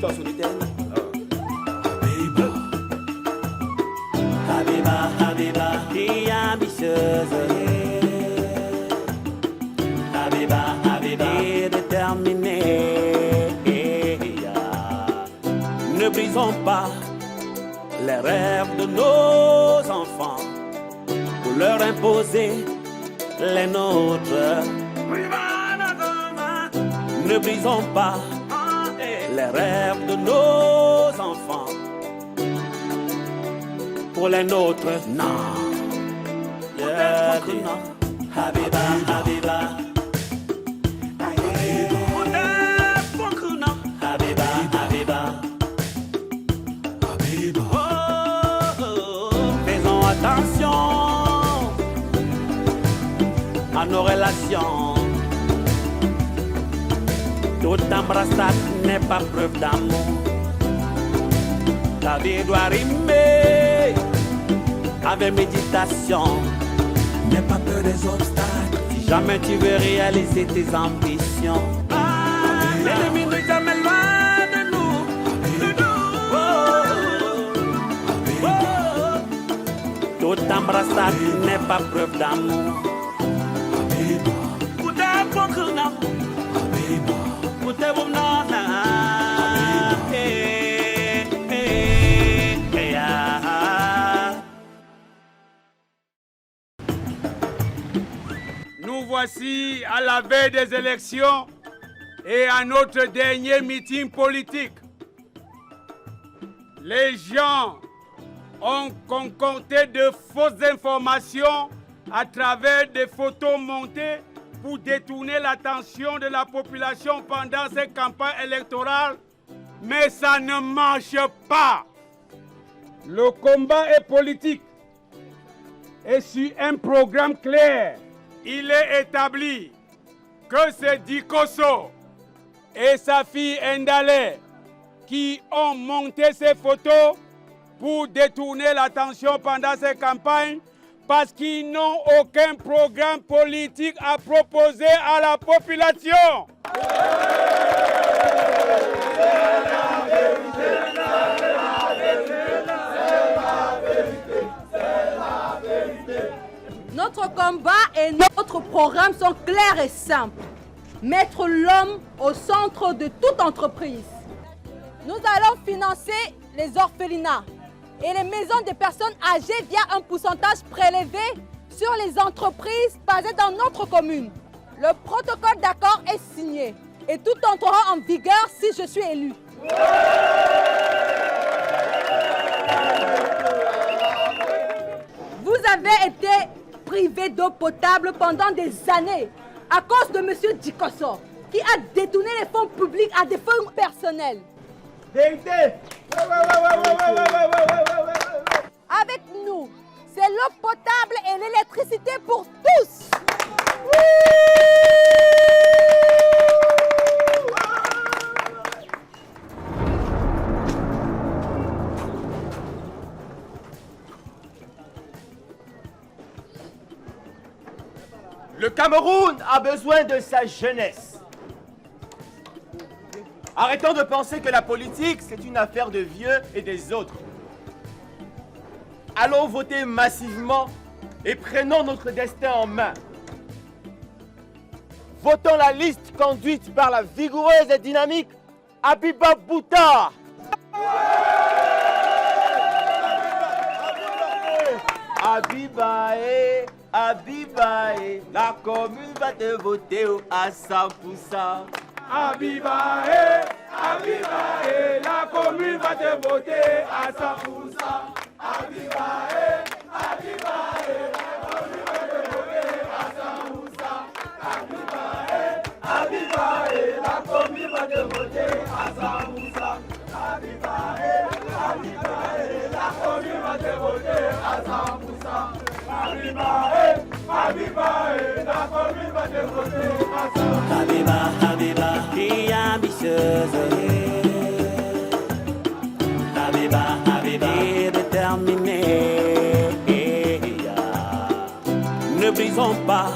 encore sur l'Éternel. Habiba, Habiba, fille ambitieuse. Habiba, Habiba, déterminée. Ne brisons pas les rêves de nos enfants pour leur imposer les nôtres. Ne brisons pas les rêves de nos enfants pour les nôtres. Non. Yeah, non. Habiba, Habiba. Attention à nos relations. Toute embrassade n'est pas preuve d'amour. Ta vie doit rimer avec méditation. N'aie pas peur des obstacles si jamais tu veux réaliser tes ambitions. L'ennemi n'est jamais loin de nous. Toute embrassade n'est pas preuve d'amour. Nous voici à la veille des élections et à notre dernier meeting politique. Les gens ont concocté de fausses informations à travers des photos montées pour détourner l'attention de la population pendant ces campagnes électorales, mais ça ne marche pas. Le combat est politique et sur un programme clair. Il est établi que c'est Dikosso et sa fille Ndale qui ont monté ces photos pour détourner l'attention pendant ces campagnes parce qu'ils n'ont aucun programme politique à proposer à la population. Notre combat et notre programme sont clairs et simples. Mettre l'homme au centre de toute entreprise. Nous allons financer les orphelinats et les maisons des personnes âgées via un pourcentage prélevé sur les entreprises basées dans notre commune. Le protocole d'accord est signé et tout entrera en vigueur si je suis élu. Vous avez été privé d'eau potable pendant des années à cause de M. Dikosso qui a détourné les fonds publics à des fins personnelles. Vérité. Avec nous, c'est l'eau potable et l'électricité pour tous. Le Cameroun a besoin de sa jeunesse. Arrêtons de penser que la politique, c'est une affaire de vieux et des autres. Allons voter massivement et prenons notre destin en main. Votons la liste conduite par la vigoureuse et dynamique Habiba Bouta. Habibae, Habibae, la commune va te voter à 100%. Habibae, Habibae, la commune va te voter à 100%. Habibae, Habibae, la commune va te voter à 100%. Habibae, Habibae, la commune va te voter à 100%. Habibae, Habibae, la commune va te voter à 100%. Habibae, Habibae, la commune va te voter à 100%. Habiba, Habiba, fille ambitieuse. Habiba, Habiba, déterminée. Ne brisons pas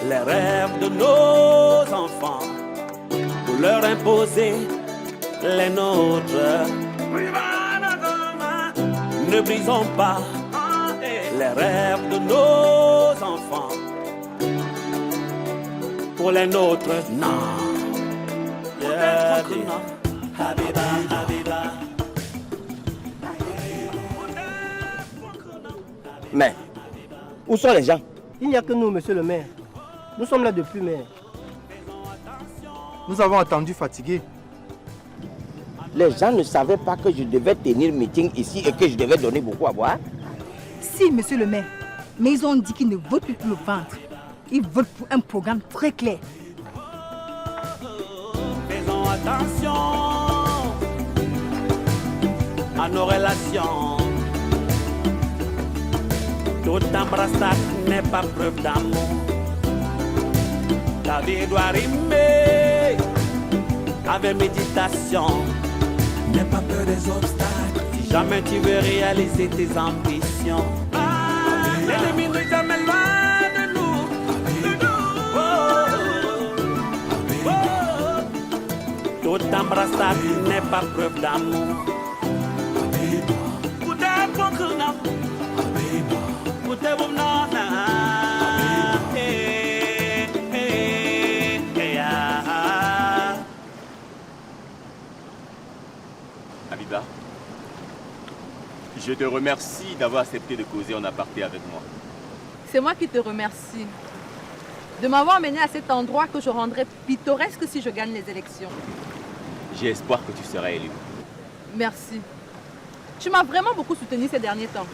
les rêves de nos enfants pour leur imposer les nôtres. Ne brisons pas les rêves de nos enfants. Pour les nôtres, non. Yeah, Habiba, Habiba. Mais, où sont les gens? Il n'y a que nous, monsieur le maire. Nous sommes là depuis, mais... Nous avons attendu fatigués. Les gens ne savaient pas que je devais tenir meeting ici et que je devais donner beaucoup à boire. Si, monsieur le maire. Mais ils ont dit qu'ils ne votent plus pour le ventre. Ils votent pour un programme très clair. Faisons attention à nos relations. Toute embrassade n'est pas preuve d'amour. Ta vie doit rimer avec méditation. N'aie pas peur des obstacles. Si jamais tu veux réaliser tes ambitions, l'ennemi n'est jamais loin de nous. Toute embrassade n'est pas preuve d'amour. Habiba, je te remercie d'avoir accepté de causer en aparté avec moi. C'est moi qui te remercie de m'avoir amené à cet endroit que je rendrai pittoresque si je gagne les élections. J'ai espoir que tu seras élu. Merci. Tu m'as vraiment beaucoup soutenu ces derniers temps.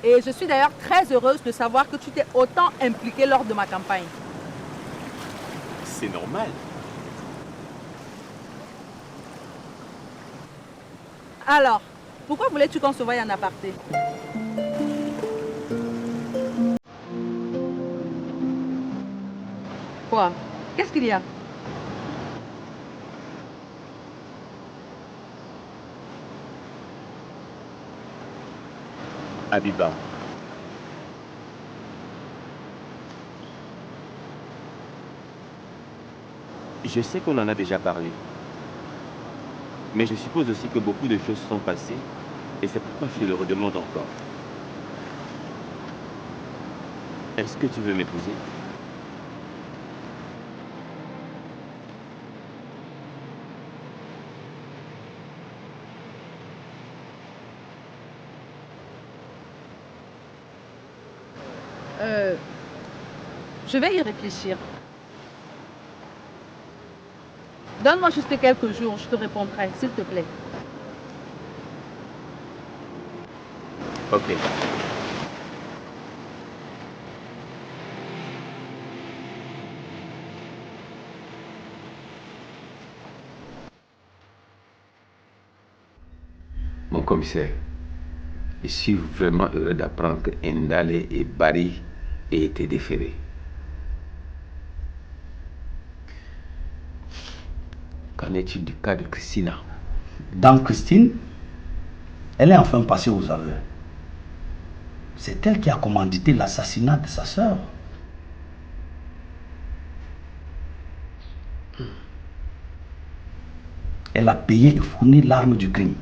Et je suis d'ailleurs très heureuse de savoir que tu t'es autant impliqué lors de ma campagne. C'est normal. Alors, pourquoi voulais-tu qu'on se voie en aparté? Quoi? Qu'est-ce qu'il y a? Habiba, je sais qu'on en a déjà parlé, mais je suppose aussi que beaucoup de choses sont passées et c'est pourquoi je te le redemande encore. Est-ce que tu veux m'épouser? Je vais y réfléchir. Donne-moi juste quelques jours, je te répondrai, s'il te plaît. Ok. Mon commissaire, je suis vraiment heureux d'apprendre que Ndale et Barry aient été déférés. Qu'en est-il du cas de Christina? Dans Christine, elle est enfin passée aux aveux. C'est elle qui a commandité l'assassinat de sa sœur. Elle a payé et fourni l'arme du crime.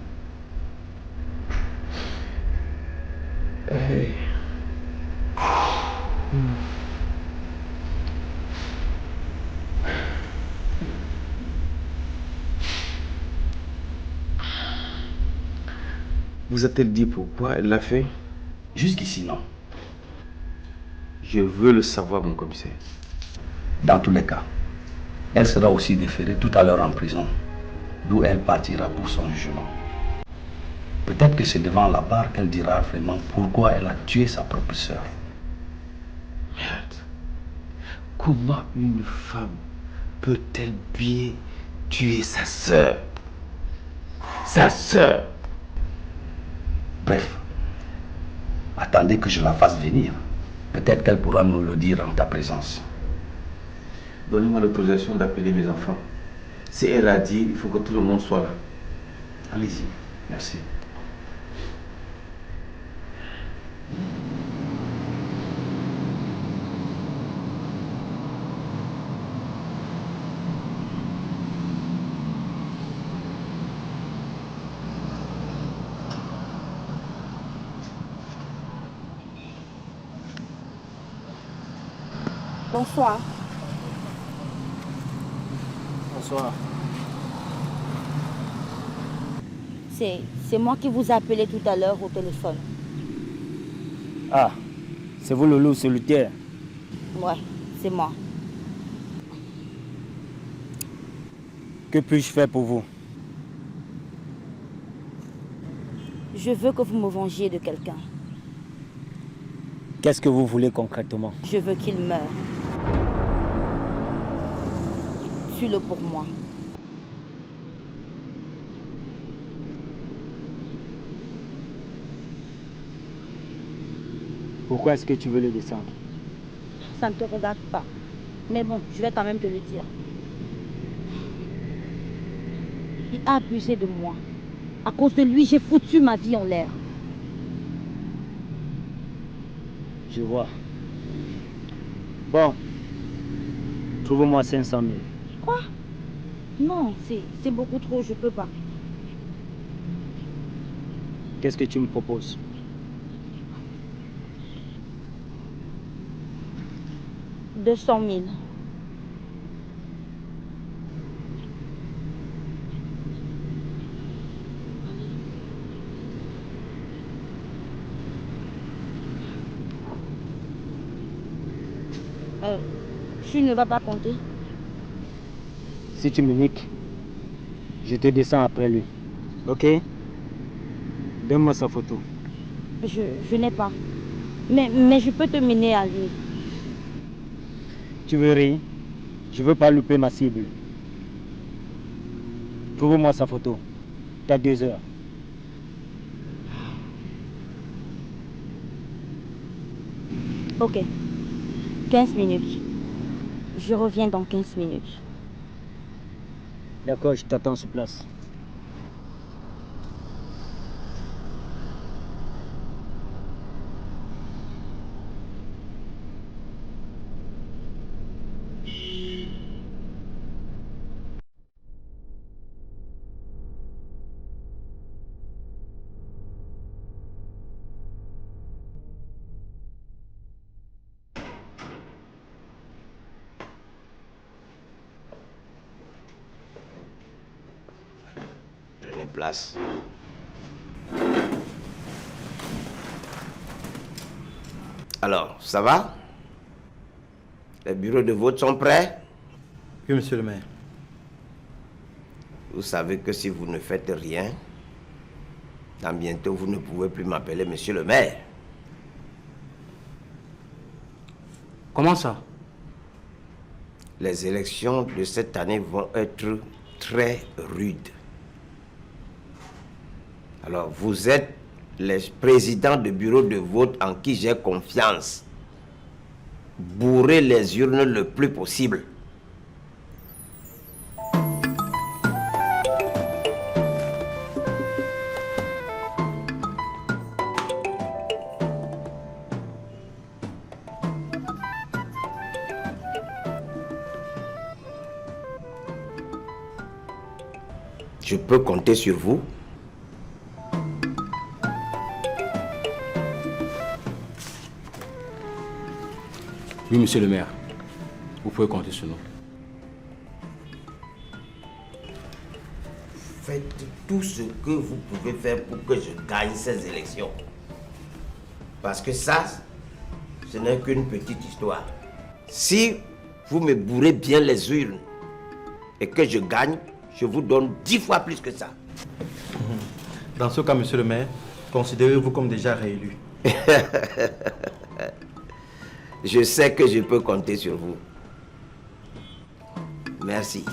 Vous a-t-elle dit pourquoi elle l'a fait? Jusqu'ici, non. Je veux le savoir, mon commissaire. Dans tous les cas, elle sera aussi déférée tout à l'heure en prison, d'où elle partira pour son jugement. Peut-être que c'est devant la barre qu'elle dira vraiment pourquoi elle a tué sa propre sœur. Merde. Comment une femme peut-elle bien tuer sa sœur? Sa sœur! Bref, attendez que je la fasse venir. Peut-être qu'elle pourra me le dire en ta présence. Donnez-moi l'autorisation d'appeler mes enfants. Si elle a dit, il faut que tout le monde soit là. Allez-y, merci. Bonsoir. Bonsoir. C'est moi qui vous ai appelé tout à l'heure au téléphone. Ah, c'est vous le loup solitaire. Ouais, c'est moi. Que puis-je faire pour vous? Je veux que vous me vengiez de quelqu'un. Qu'est-ce que vous voulez concrètement? Je veux qu'il meure. Tue-le pour moi. Pourquoi est-ce que tu veux le descendre? Ça ne te regarde pas. Mais bon, je vais quand même te le dire. Il a abusé de moi. À cause de lui, j'ai foutu ma vie en l'air. Je vois. Bon. Trouve-moi 500 000. Quoi? Non, c'est beaucoup trop, je peux pas. Qu'est-ce que tu me proposes? « 200 000. Tu ne vas pas compter? Si tu me niques, je te descends après lui. Ok? Donne-moi sa photo. Je n'ai pas. Mais je peux te mener à lui. Tu veux rire? Je veux pas louper ma cible. Trouve-moi sa photo. T'as 2 heures. Ok. 15 minutes. Je reviens dans 15 minutes. D'accord, je t'attends sur place. Prenez place. Alors, ça va? Les bureaux de vote sont prêts? Oui, monsieur le maire. Vous savez que si vous ne faites rien, dans bientôt vous ne pouvez plus m'appeler monsieur le maire. Comment ça? Les élections de cette année vont être très rudes. Alors, vous êtes les présidents de bureau de vote en qui j'ai confiance. Bourrez les urnes le plus possible. Je peux compter sur vous? Oui, monsieur le maire. Vous pouvez compter sur nous. Faites tout ce que vous pouvez faire pour que je gagne ces élections. Parce que ça, ce n'est qu'une petite histoire. Si vous me bourrez bien les urnes et que je gagne, je vous donne 10 fois plus que ça. Dans ce cas, monsieur le maire, considérez-vous comme déjà réélu. Je sais que je peux compter sur vous. Merci.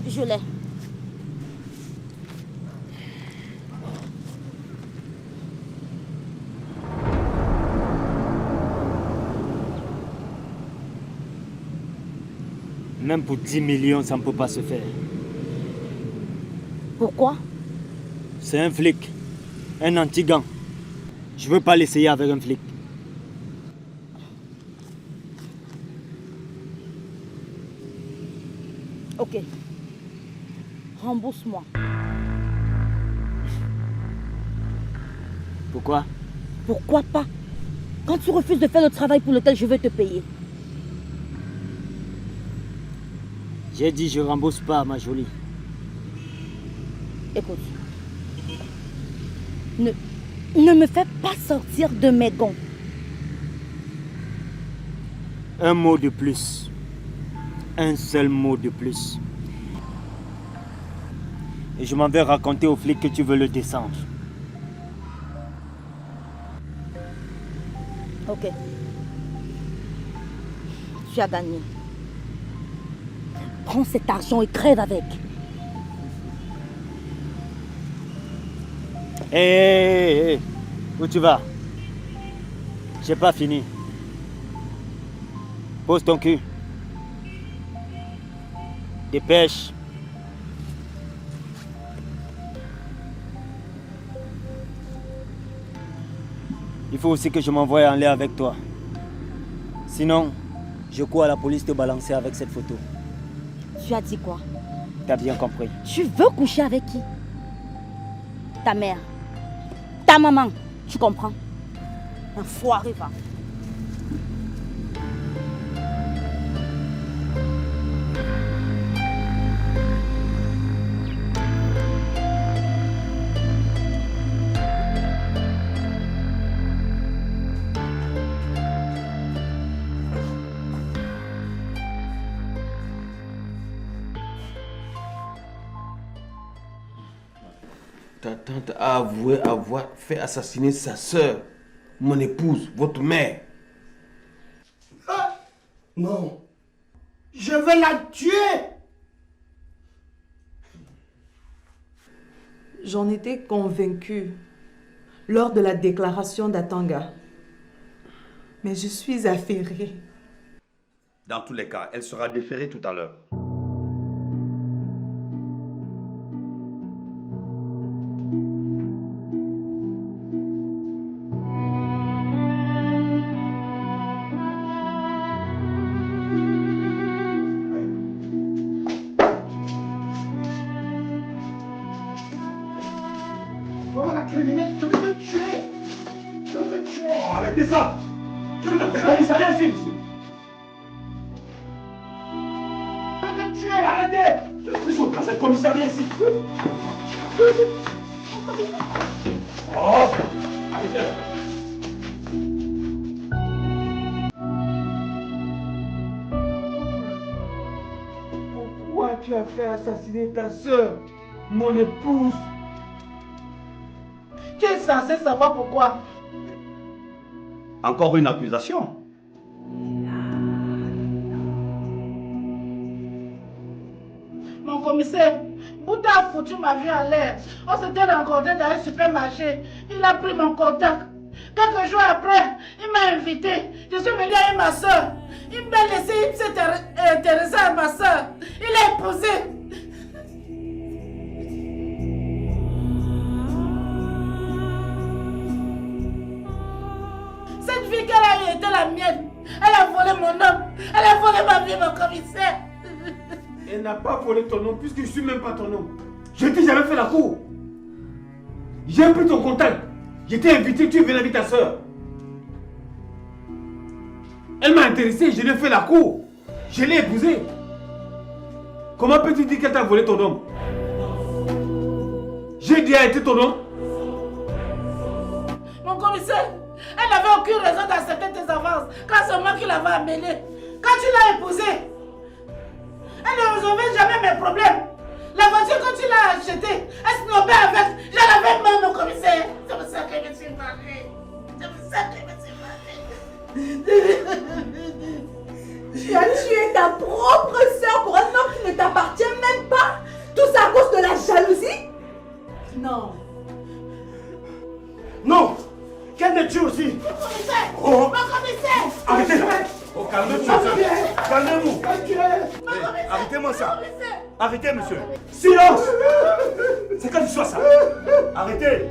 Je l'ai. Même pour 10 millions, ça ne peut pas se faire. Pourquoi? C'est un flic. Un anti-gang. Je veux pas l'essayer avec un flic. Ok. Rembourse-moi. Pourquoi? Pourquoi pas? Quand tu refuses de faire le travail pour lequel je veux te payer. J'ai dit je rembourse pas, ma jolie. Écoute. Ne me fais pas sortir de mes gonds. Un mot de plus. Un seul mot de plus. Et je m'en vais raconter aux flics que tu veux le descendre. Ok. Tu as gagné. Prends cet argent et crève avec. Hé, où tu vas? J'ai pas fini. Pose ton cul. Dépêche. Il faut aussi que je m'envoie en l'air avec toi. Sinon, je cours à la police te balancer avec cette photo. Tu as dit quoi? T'as bien compris. Tu veux coucher avec qui? Ta mère. Ta maman. Tu comprends? Un foiré, va. Ta tante a avoué avoir fait assassiner sa sœur, mon épouse, votre mère. Ah, non, je vais la tuer. J'en étais convaincue lors de la déclaration d'Atanga. Mais je suis affairée. Dans tous les cas, elle sera déférée tout à l'heure. Arrêtez ça! Je ne fais pas ça ici! Arrêtez! Je suis dans cette commissariat ici! Oh! Arrêtez! Pourquoi tu as fait assassiner ta sœur, mon épouse? Tu es censé savoir pourquoi. Encore une accusation. Mon commissaire, Bouta a foutu ma vie en l'air. On s'était rencontrés dans un supermarché. Il a pris mon contact. Quelques jours après, il m'a invité. Je suis venu avec ma soeur. Il m'a laissé, il s'est intéressé à ma soeur. Il l'a épousée. Cette fille qu'elle a été la mienne. Elle a volé mon homme. Elle a volé ma vie, mon commissaire. Elle n'a pas volé ton nom puisque je ne suis même pas ton homme. Je t'ai jamais fait la cour. J'ai pris ton contact. J'étais invité, tu es venu avec ta soeur. Elle m'a intéressé, je l'ai fait la cour. Je l'ai épousée. Comment peux-tu dire qu'elle t'a volé ton homme? J'ai déjà été ton homme. Mon commissaire, elle n'avait aucune raison d'accepter tes avances, car c'est moi qui l'avais amenée. Quand tu l'as épousée, elle ne résolvait jamais mes problèmes. La voiture que tu l'as achetée, elle snobait avec. J'en avais marre, mon commissaire. C'est pour ça que je me suis mariée. C'est pour ça que je me suis mariée. Tu as tué ta propre sœur pour un homme qui ne t'appartient même pas. Tout ça à cause de la jalousie? Non. Non. Qu'elle me tue aussi. Mon commissaire. Oh. Mon commissaire. Arrêtez là. Oh, calmez-vous, calmez-vous. Arrêtez-moi ça. Arrêtez, monsieur. Silence. C'est quelle histoire ça? Arrêtez.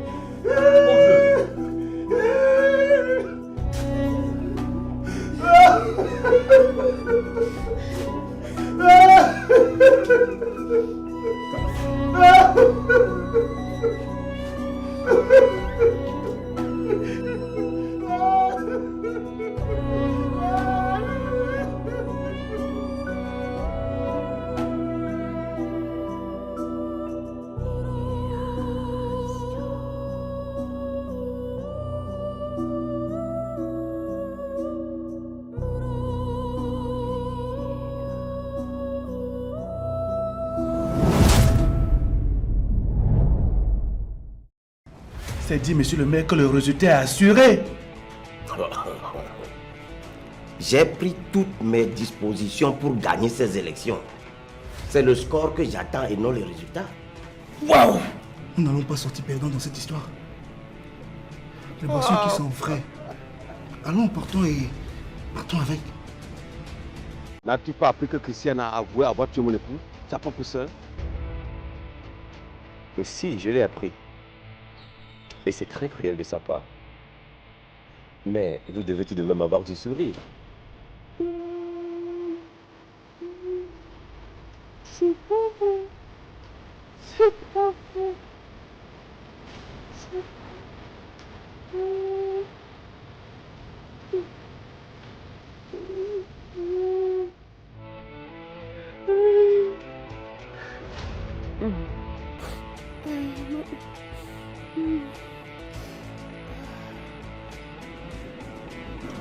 C'est dit, monsieur le maire, que le résultat est assuré. J'ai pris toutes mes dispositions pour gagner ces élections. C'est le score que j'attends et non les résultats. Waouh! Nous n'allons pas sortir perdants dans cette histoire. Les boissons qui sont frais. Allons, partons et partons avec. N'as-tu pas appris que Christiane a avoué avoir tué mon époux, sa propre sœur? Mais si, je l'ai appris. Et c'est très cruel de sa part. Mais vous devez tout de même avoir du sourire. C'est pas vrai. C'est pas vrai. C'est pas vrai.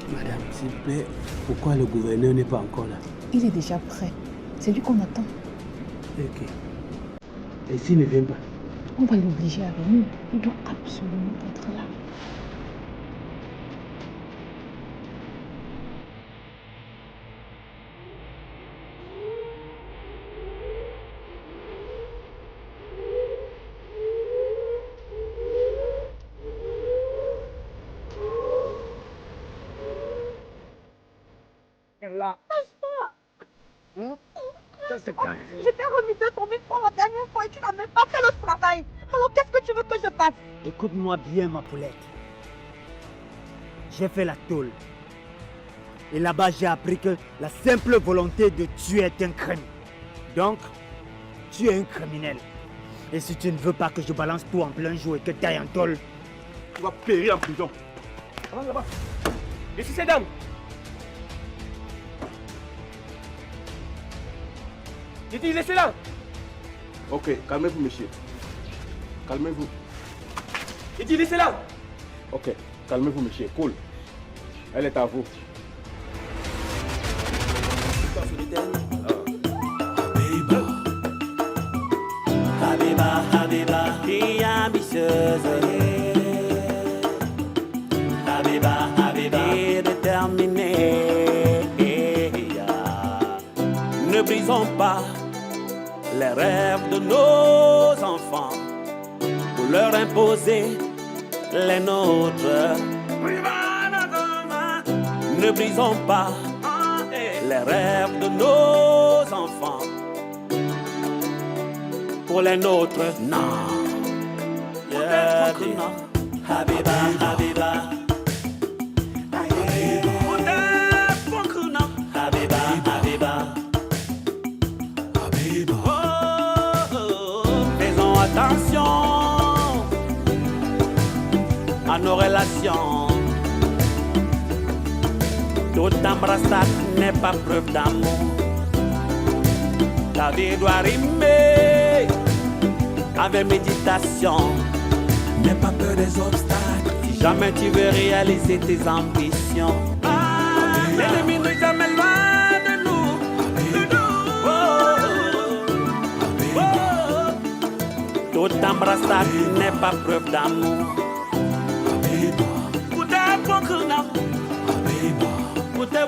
Madame, s'il vous plaît, pourquoi le gouverneur n'est pas encore là? Il est déjà prêt. C'est lui qu'on attend. Ok. Et s'il ne vient pas? On va l'obliger à venir. Il doit absolument être là. Là. Je t'ai remis 200 000 francs la dernière fois et tu n'as même pas fait le travail. Alors qu'est-ce que tu veux que je fasse? Écoute-moi bien, ma poulette. J'ai fait la tôle. Et là-bas, j'ai appris que la simple volonté de tuer est un crime. Donc, tu es un criminel. Et si tu ne veux pas que je balance tout en plein jour et que tu ailles en tôle, tu vas périr en prison. Là-bas. Laissez ces dames. J'ai dit, laissez-la. Ok, calmez-vous, monsieur. Calmez-vous. J'ai dit, laissez-la. Ok, calmez-vous, monsieur. Cool. Elle est à vous. Habiba, Habiba, fille ambitieuse. Habiba, Habiba, fille déterminée. Ne brisons pas les rêves de nos enfants pour leur imposer les nôtres. Ne brisons pas les rêves de nos enfants pour les nôtres. Non. Yeah, Habiba, Habiba. Habiba, Habiba. Faisons attention à nos relations. Toute embrassade n'est pas preuve d'amour. Ta vie doit rimer avec méditation. N'aie pas peur des obstacles. Si jamais tu veux réaliser tes ambitions, l'ennemi n'est jamais loin de nous. Toute embrassade n'est pas preuve d'amour. Pour ta